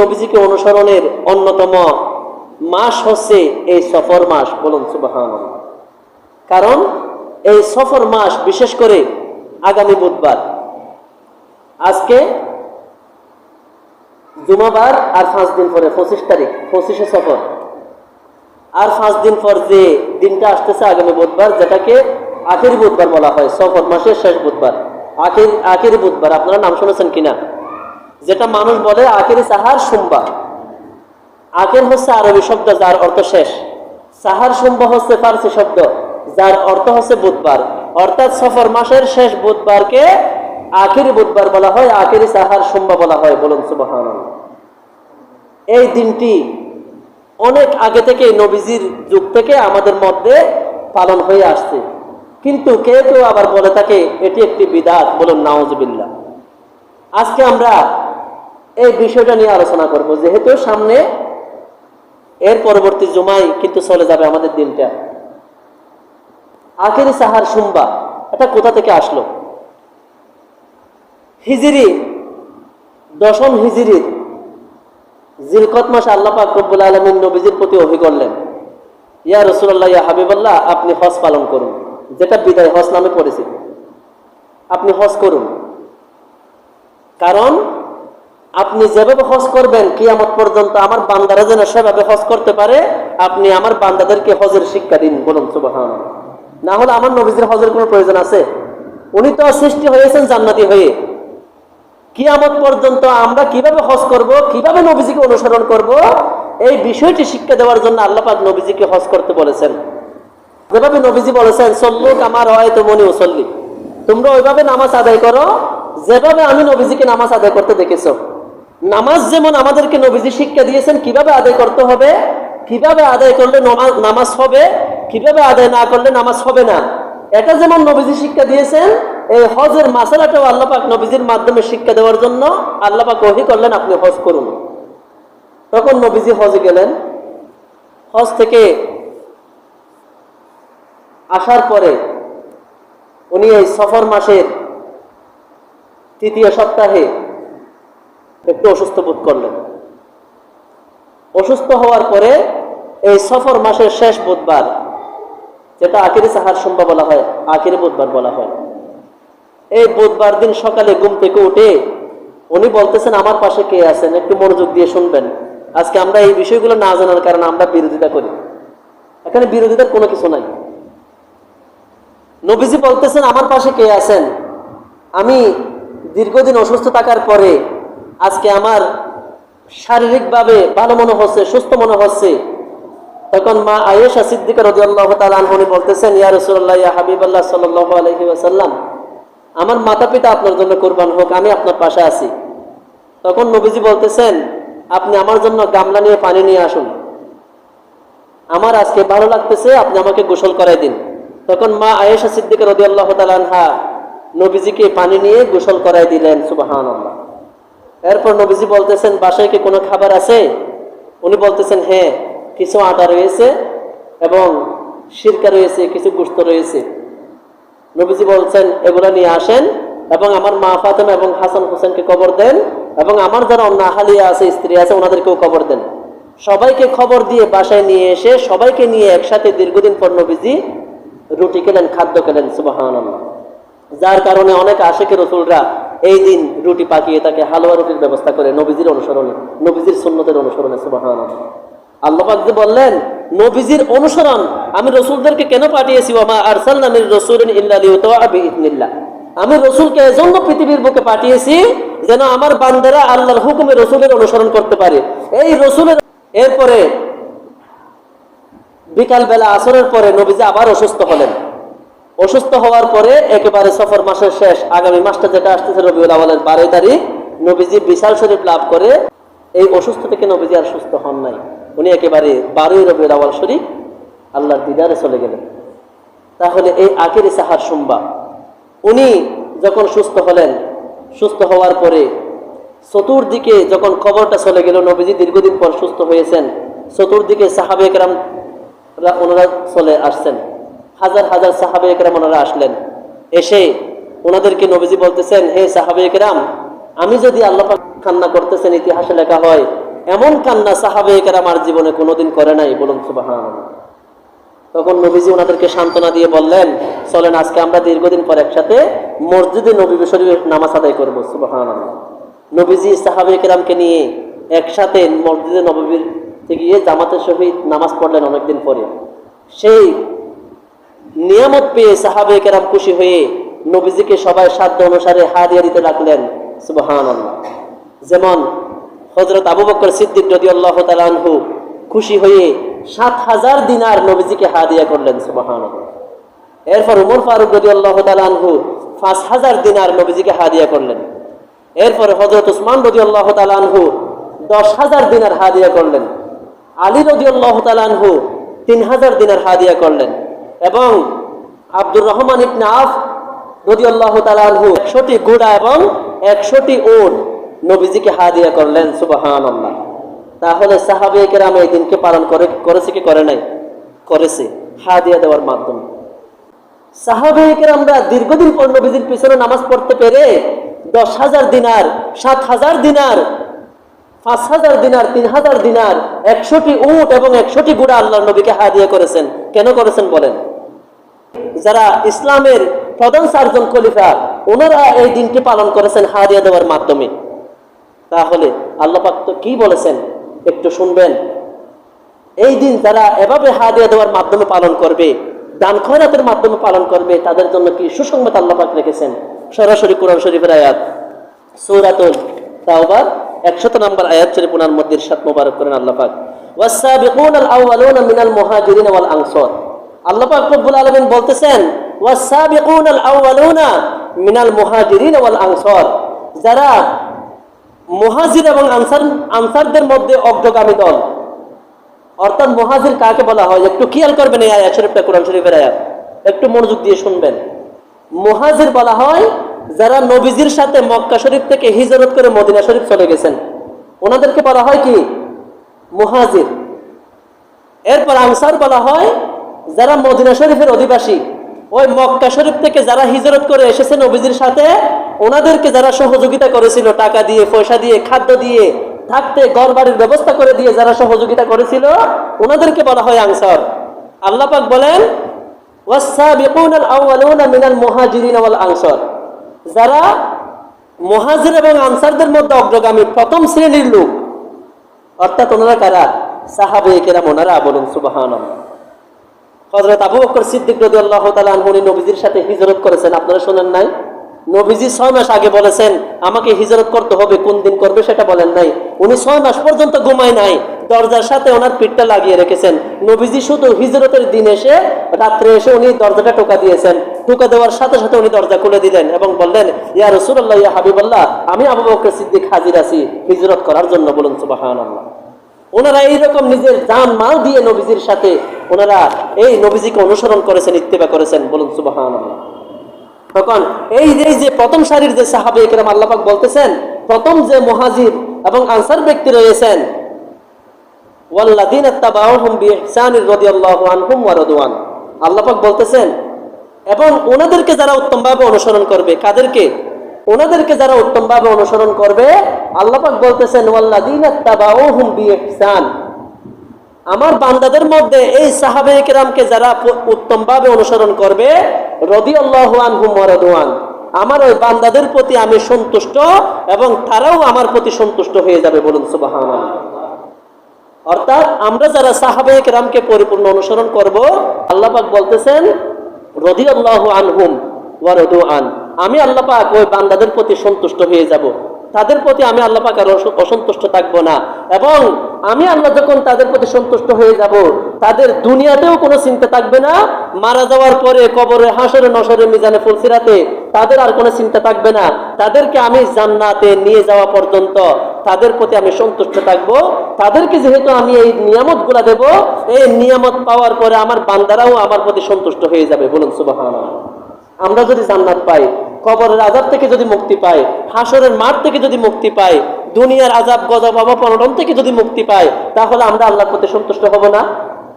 নবীজিকে অনুসরণের অন্যতম মাস হচ্ছে এই সফর মাস। বলুন সুবহানাল্লাহ। কারণ এই সফর মাস, বিশেষ করে আগামী বুধবার, আজকে জুমাবার, আর 5 দিন পরে 25 তারিখ, 25শে সফর, আর 5 দিন পর যে দিনটা আসতেছে আগামী বুধবার, যেটাকে আখেরি বুধবার বলা হয়, সফর মাসের শেষ বুধবার, আখেরি বুধবার। আপনারা নাম শুনেছেন কিনা? যেটা মানুষ বলে আখেরি সাহার সোমবার। আখের হচ্ছে আরবি শব্দ যার অর্থ শেষ, সাহার সোমবার হচ্ছে ফার্সি শব্দ যার অর্থ হচ্ছে বুধবার। অর্থাৎ সফর মাসের শেষ বুধবারকে আখেরি বুধবার বলা হয়, আখেরি সাহার সোমবার বলা হয়। বলুন সুবহানাল্লাহ। এই দিনটি অনেক আগে থেকে, নবীজির যুগ থেকে আমাদের মধ্যে পালন হয়ে আসছে, কিন্তু কেউ কেউ আবার বলে থাকে এটি একটি বিদআত। বলুন নাউজুবিল্লাহ। আজকে আমরা এই বিষয়টা নিয়ে আলোচনা করব, যেহেতু সামনে এর পরবর্তী জুমায় কিন্তু চলে যাবে আমাদের দিনটা। আখেরি সাহার সোমবার, এটা কোথা থেকে আসলো? হিজরি 10ম হিজরির জিলকত মাসে আল্লাহ পাক রব্বুল আলামিন নবীজির প্রতি ওহী করলেন, ইয়া রাসূলুল্লাহ, ইয়া হাবিবাল্লাহ, আপনি হজ পালন করুন, যেটা বিদায় হজ নামে পরিচিত। আপনি হজ করুন, কারণ আপনি যেভাবে হজ করবেন কিয়ামত পর্যন্ত আমার বান্দারা যেন সেভাবে হজ করতে পারে, আপনি আমার বান্দাদেরকে হজের শিক্ষা দিন। বলুন সুবহানাল্লাহ। না হলে আমার নবীজির হজের কোনো প্রয়োজন আছে? উনি তো সৃষ্টি হয়েছেন জান্নাতি হয়ে। কিয়ামত পর্যন্ত আমরা কিভাবে হজ করব, কিভাবে নবীজিকে অনুসরণ করব, এই বিষয়টি শিক্ষা দেওয়ার জন্য আল্লাহ পাক নবীজিকে হজ করতে বলেছেন। যেভাবে নবীজি বলেছেন, সল্লু কামা রাআইতুমুনি উসাল্লি, তোমরা ওইভাবে নামাজ আদায় করো যেভাবে আমি নবীজিকে নামাজ আদায় করতে দেখেছো। নামাজ যেমন আমাদেরকে নবীজি শিক্ষা দিয়েছেন কিভাবে আদায় করতে হবে, কিভাবে আদায় করলে নামাজ হবে, কিভাবে আদায় না করলে নামাজ হবে না, এটা যেমন নবীজি শিক্ষা দিয়েছেন, এই হজের মাসালাটাও আল্লাহ পাক নবীজির মাধ্যমে শিক্ষা দেওয়ার জন্য আল্লাহ পাক ওহী করলেন, আপনি হজ করুন। তখন নবীজি হজে গেলেন। হজ থেকে আসার পরে উনি এই সফর মাসের 3য় সপ্তাহে একটু অসুস্থ বোধ করলেন। অসুস্থ হওয়ার পরে এই সফর মাসের শেষ বুধবার, যেটা আখেরি সাহার সোমবার বলা হয়, আখেরি বুধবার বলা হয়, এই বুধবার দিন সকালে ঘুম থেকে উঠে উনি বলতেছেন, আমার পাশে কে আছেন, একটু মনোযোগ দিয়ে শুনবেন। আজকে আমরা এই বিষয়গুলো না জানার কারণে আমরা বিরোধিতা করি। এখানে বিরোধিতার কোনো কিছু নাই। নবীজি বলতেছেন, আমার পাশে কে আছেন? আমি দীর্ঘদিন অসুস্থ থাকার পরে আজকে আমার শারীরিকভাবে ভালো মনে হচ্ছে, সুস্থ মনে হচ্ছে। তখন মা আয়েশা সিদ্দিকা রাদিয়াল্লাহু তাআলা আনহা বলতেছেন, ইয়া রাসূলুল্লাহ, ইয়া হাবিবাল্লাহ সাল্লাল্লাহু আলাইহি ওয়াসাল্লাম, আমার মাতা পিতা আপনার জন্য কুরবান হোক, আমি আপনার পাশে আছি। তখন নবীজি বলতেছেন, আপনি আমার জন্য গামলা নিয়ে পানি নিয়ে আসুন, আমার আজকে ভালো লাগতেছে, আপনি আমাকে গোসল করাই দিন। তখন মা আয়েশা সিদ্দিকা রাদিয়াল্লাহু তাআলা আনহা নবীজিকে পানি নিয়ে গোসল করাই দিলেন। সুবহানাল্লাহ। এরপর নবীজি বলতেছেন, বাসায় কি কোনো খাবার আছে? উনি বলতেছেন, হ্যাঁ, কিছু আটা রয়েছে এবং সিরকা রয়েছে, কিছু গোশত রয়েছে। নবীজি বলছেন, এগুলা নিয়ে আসেন এবং আমার মা ফাতেমা এবং হাসান হোসেনকে কবর দেন, এবং আমার যারা অন্য আহালিয়া আছে, স্ত্রী আছে, ওনাদেরকেও কবর দেন। সবাইকে খবর দিয়ে বাসায় নিয়ে এসে সবাইকে নিয়ে একসাথে দীর্ঘদিন পর নবীজি রুটি খেলেন, খাদ্য খেলেন। সুবহানাল্লাহ। যার কারণে অনেক আশিকের রাসূলরা এই দিন রুটি পাকিয়ে তাকে হালুয়া রুটির ব্যবস্থা করে, নবীজির অনুসরণে, নবীজির সুন্নতের অনুসরণে। সুবহানাল্লাহ। আল্লাহ পাক যে বললেন, নবীজির অনুসরণ আমি রাসূলদেরকে কেন পাঠিয়েছি, ওয়া আরসালনা মির রাসূলিন ইল্লা লিইউতাআ বিইذনিল্লাহ, আমি রাসূলকে এজন্য পৃথিবীর বুকে পাঠিয়েছি যেন আমার বান্দারা আল্লাহর হুকুমে রাসূলের অনুসরণ করতে পারে। এই রাসূলের এরপরে বিকাল বেলা আসরের পরে নবীজি আবার অসুস্থ হলেন। অসুস্থ হওয়ার পরে একেবারে সফর মাসের শেষ, আগামী মাসটা যেটা আসতেছে রবিউল আউয়ালের 12 তারিখ, নবীজি বিশাল শরীফ লাভ করে এই অসুস্থ থেকে নবীজি আর সুস্থ হন নাই। উনি একেবারে 12 রবিউল আউয়াল শরীফ আল্লাহর দিদারে চলে গেলেন। তাহলে এই আখেরি সাহার সোমবার উনি যখন সুস্থ হলেন, সুস্থ হওয়ার পরে চতুর্দিকে যখন খবরটা চলে গেল নবীজি দীর্ঘদিন পর সুস্থ হয়েছেন, চতুর্দিকে সাহাবে কেরাম ওনারা চলে আসছেন, হাজার হাজার সাহাবে কেরাম ওনারা আসলেন। এসে ওনাদেরকে নবীজি বলতেছেন, হে সাহাবে কেরাম, আমি যদি, আল্লাহ পাক কান্না করতেছেন, ইতিহাসে লেখা হয় এমন কান্না সাহাবে কেরাম আমার জীবনে কোনোদিন করে নাই, বলুন সুবহানাল্লাহ। তখন নবীজি ওনাদেরকে সান্ত্বনা দিয়ে বললেন, চলেন আজকে আমরা দীর্ঘদিন পর একসাথে মসজিদে নবী শরীফে নামাজ আদায় করবো। সুবহানাল্লাহ। নবীজি সাহাবে কেরামকে নিয়ে একসাথে মসজিদে নববীর গিয়ে জামাতের সহিত নামাজ পড়লেন অনেকদিন পরে। সেই নিয়ামত পেয়ে সাহাবে কেরাম খুশি হয়ে নবীজিকে সবাই সাধ্য অনুসারে হাদিয়া দিতে লাগলেন। সুবহানাল্লাহ। যেমন হযরত আবু বকর সিদ্দিক রাদিয়াল্লাহু তাআলা আনহু খুশি হয়ে ৭,০০০ দিনার নবীজিকে হাদিয়া করলেন। সুবহানাল্লাহ। এরপর উমর ফারুক রাদিয়াল্লাহু তাআলা আনহু ৫,০০০ দিনার নবীজিকে হাদিয়া করলেন। এরপর হযরত উসমান রাদিয়াল্লাহু তাআলা আনহু ১০,০০০ দিনার হাদিয়া করলেন। আলী রাদিয়াল্লাহু তাআলা আনহু ৩,০০০ দিনার হাদিয়া করলেন। এবং আব্দুর রহমান ইবনে আফ রাদিয়াল্লাহু তাআলা আনহু ১০০টি ঘোড়া এবং ১০০টি উট নবীজিকে হাদিয়া করলেন। সুবহানাল্লাহ। তাহলে সাহাবায়ে কেরাম এই দিনকে পালন করেছে কি করে নাই? করেছে, হাদিয়া দেওয়ার মাধ্যমে। সাহাবায়ে কেরামরা দীর্ঘদিন পর নবীজির পিছনে নামাজ পড়তে পেরে ১০,০০০ দিনার, ৭,০০০ দিনার, ৫,০০০ দিনার, ৩,০০০ দিনার, ১০০টি উট এবং ১০০টি ঘোড়া আল্লাহর নবীকে হাদিয়া করেছেন। কেন করেছেন বলেন? যারা ইসলামের প্রধান ৪ জন খলিফা, ওনারা এই দিনটি পালন করেছেন হাদিয়া দেওয়ার মাধ্যমে। তাহলে আল্লাহ পাক তো কি বলেছেন একটু শুনবেন। এই দিন যারা এভাবে হাদিয়া দেওয়ার মাধ্যমে পালন করবে, দান খয়রাতের মাধ্যমে পালন করবে, তাদের জন্য কি সুসংবাদ আল্লাহ পাক রেখেছেন। সরাসরি কোরআন শরীফের আয়াত সূরাতুল তাওবার ১০০ নম্বর আয়াত শরীফ ওনার মধ্যে ইরশাদ মোবারক করেন আল্লাহ পাক, ওয়াস-সাবিকুনাল আউয়ালুনা মিনাল মুহাজিরিন ওয়াল আনসার। আল্লাহ পাক রব্বুল আলামিন বলতেছেন, ওয়াস-সাবিকুনাল আউয়ালুনা মিনাল মুহাজিরিন ওয়াল আনসার, যারা মুহাজির এবং আনসারদের মধ্যে অগ্রগামী দল। অর্থাৎ মুহাজির কাকে বলা হয় একটু খেয়াল করবেন। এই আয়াত শরীফটা কোরআন শরীফের আয়াত, একটু মনোযোগ দিয়ে শুনবেন। মুহাজির বলা হয় যারা নবীজির সাথে মক্কা শরীফ থেকে হিজরত করে মদিনা শরীফ চলে গেছেন, ওনাদেরকে বলা হয় কি? মুহাজির। এরপর আনসার বলা হয় যারা মদিনা শরীফের অধিবাসী, ওই মক্কা শরীফ থেকে যারা হিজরত করে এসেছে নবীজির সাথে, ওনাদেরকে যারা সহযোগিতা করেছিল টাকা দিয়ে, পয়সা দিয়ে, খাদ্য দিয়ে, থাকতে ঘর বাড়ির ব্যবস্থা করে দিয়ে যারা সহযোগিতা করেছিল, ওনাদেরকে বলা হয় আনসার। আল্লাহ পাক বলেন, ওয়াস-সাবিকুনাল আউয়ালুনা মিনাল মুহাজিরিন ওয়াল আনসার, যারা মুহাজির এবং আনসারদের মধ্যে অগ্রগামী প্রথম শ্রেণীর লোক। অর্থাৎ ওনারা কারা? সাহাবায়ে কেরাম, ওনারা। বলুন সুবহানাল্লাহ। হযরত আবু বকর সিদ্দিক রাদিয়াল্লাহু তাআলা আনহু নবীজির সাথে হিজরত করেছেন, আপনারা শুনেন নাই? নবীজি ৬ মাস আগে বলেছেন আমাকে হিজরত করতে হবে, কোন দিন করবে সেটা বলেন নাই। উনি ৬ মাস পর্যন্ত ঘুমায় নাই, দরজার সাথে ওনার পিঠটা লাগিয়ে রেখেছেন। নবীজি শুধু হিজরতের দিন এসে রাত্রে এসে উনি দরজাটা টোকা দিয়েছেন। টোকা দেওয়ার সাথে সাথে উনি দরজা খুলে দিলেন এবং বললেন, ইয়া রাসূলুল্লাহ, ইয়া হাবিবাল্লাহ, আমি আবু বকর সিদ্দিক হাজির আছি হিজরত করার জন্য। বলুন সুবহানাল্লাহ। ওনারা এইরকম নিজের জান মাল দিয়ে নবীজির সাথে ওনারা এই নবীজিকে অনুসরণ করেছেন, ইত্তেবা করেছেন। বলুন সুবহানাল্লাহ। তখন এই যে প্রথম সারির যে সাহাবায়ে কেরাম, আল্লাহ পাক বলতেছেন প্রথম যে মুহাজির এবং আনসার ব্যক্তি রয়েছেন, ওয়াল্লাযীনা তাবাউহুম বিইহসানির রাদিয়াল্লাহু আনহুম ওয়া রাদওয়ান। আল্লাহ পাক বলতেছেন এবং ওনাদেরকে যারা উত্তমভাবে অনুসরণ করবে, কাদেরকে? ওনাদেরকে যারা উত্তমভাবে অনুসরণ করবে, আল্লাহ পাক বলতেছেন ওয়াল্লাযীনা তাবাউহুম বিইহসান। আমার বান্দাদের মধ্যে এই সাহাবায়ে কেরামকে যারা উত্তমভাবে অনুসরণ করবে, রাদিয়াল্লাহু আনহুম ওয়া রাদওয়ান, আমার ওই বান্দাদের প্রতি আমি সন্তুষ্ট এবং তারাও আমার প্রতি সন্তুষ্ট হয়ে যাবে। বলুন সুবহানাল্লাহ। অর্থাৎ আমরা যারা সাহাবায়ে কেরামকে পরিপূর্ণ অনুসরণ করব, আল্লাহ পাক বলতেছেন রাদিয়াল্লাহু আনহুম ওয়া রাদওয়ান, আমি আল্লাহ পাক ওই বান্দাদের প্রতি সন্তুষ্ট হয়ে যাব, তাদের প্রতি আমি আল্লাহ পাক আর অসন্তুষ্ট থাকবো না। এবং আমি আল্লাহ যখন তাদের প্রতি সন্তুষ্ট হয়ে যাব, তাদের দুনিয়াতেও কোনো চিন্তা থাকবে না, মারা যাওয়ার পরে কবরে, হাসরে, নসরে, মিজানে, ফুলসিরাতে তাদের আর কোনো চিন্তা থাকবে না। তাদেরকে আমি জান্নাতে নিয়ে যাওয়া পর্যন্ত তাদের প্রতি আমি সন্তুষ্ট থাকবো। তাদেরকে যেহেতু আমি এই নিয়ামতগুলা দেব, এই নিয়ামত পাওয়ার পরে আমার বান্দারাও আমার প্রতি সন্তুষ্ট হয়ে যাবে। বলুন সুবহানাল্লাহ। আমরা যদি জান্নাত পাই, কবরের আযাব থেকে যদি মুক্তি পাই, হাসরের মাঠ থেকে যদি মুক্তি পাই, দুনিয়ার আযাব, গজব, অপমান থেকে যদি মুক্তি পাই, তাহলে আমরা আল্লাহর প্রতি সন্তুষ্ট হব না?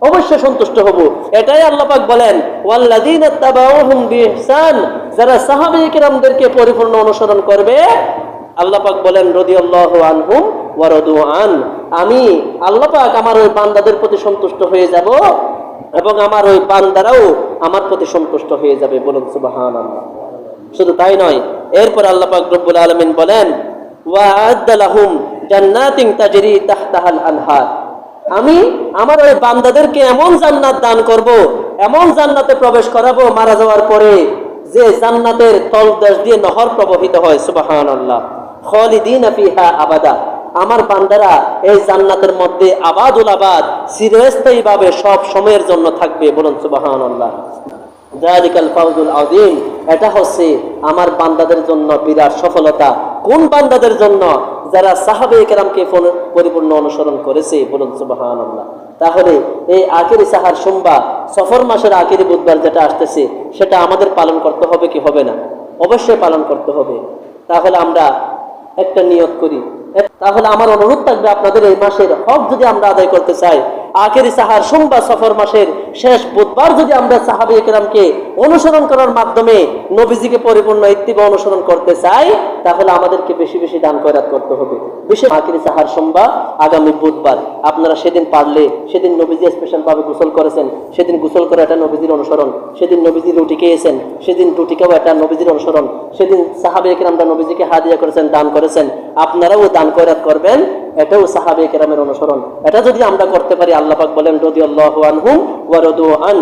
অবশ্যই সন্তুষ্ট হব। এটাই আল্লাহ পাক বলেন ওয়াল্লাযীনা তাবাউহুম বিইহসান, যারা সাহাবায়ে কেরামদেরকে পরিপূর্ণ অনুসরণ করবে, আল্লাহ পাক বলেন রাদিয়াল্লাহু আনহুম ওয়া রাদু আন, আমি আল্লাহ পাক আমার ওই বান্দাদের প্রতি সন্তুষ্ট হয়ে যাব এবং আমার ওই বান্দারাও আমার প্রতি সন্তুষ্ট হয়ে যাবে। বলুন সুবহানাল্লাহ। শুধু তাই নয়, এরপর আল্লাহ পাক রব্বুল আলামিন বলেন ওয়া আ'আদ্দা লাহুম জান্নাতিন তাজরি তাহতাহাল আনহার, আমি আমার ওই বান্দাদেরকে এমন জান্নাত দান করব, এমন জান্নাতে প্রবেশ করাবো মারা যাওয়ার পরে যে জান্নাতের তলদেশ দিয়ে নহর প্রবাহিত হয়। সুবহানাল্লাহ। খালিদিনা ফিহা আবাদা, আমার বান্দারা এই জান্নাতের মধ্যে আবাদুল আবাদ চিরস্থায়ী ভাবে সব সময়ের জন্য থাকবে। বলুন সুবহানাল্লাহ। যালিকাল ফাউজুল আযীম, এটা হচ্ছে আমার বান্দাদের জন্য বিরাট সফলতা। কোন বান্দাদের জন্য? যারা সাহাবে কেরামকে পরিপূর্ণ অনুসরণ করেছে। বলুন সুবহানাল্লাহ। তাহলে এই আখেরি সাহার সোমবার, সফর মাসের আখেরি বুধবার যেটা আসতেছে, সেটা আমাদের পালন করতে হবে কি হবে না? অবশ্যই পালন করতে হবে। তাহলে আমরা একটা নিয়ত করি। তাহলে আমার অনুরোধ থাকবে, আপনাদের এই মাসের হক যদি আমরা আদায় করতে চাই, আখেরি সাহার সোমবার সফর মাসের শেষ বুধবার যদি আমরা সাহাবে কেরামকে অনুসরণ করার মাধ্যমে নবীজিকে পরিপূর্ণ ইত্তিবা অনুসরণ করতে চাই, তাহলে আমাদেরকে বেশি বেশি দান খয়রাত করতে হবে। বিশেষ আখেরি সাহার সোমবার আগামী বুধবার, আপনারা সেদিন পারলে, সেদিন নবীজি স্পেশাল ভাবে গোসল করেছেন, সেদিন গোসল করে এটা নবীজির অনুসরণ, সেদিন নবীজি রুটি খেয়েছেন, সেদিন রুটিকেও এটা নবীজির অনুসরণ, সেদিন সাহাবে কেরামরা নবীজিকে হাদিয়া করেছেন, দান করেছেন, আপনারাও দান খয়রাত করবেন, এটাও সাহাবে কেরামের অনুসরণ। এটা যদি আমরা করতে পারি, আল্লাহ পাক বলেন রাদিয়াল্লাহু আনহুম ওয়া রাদু আন।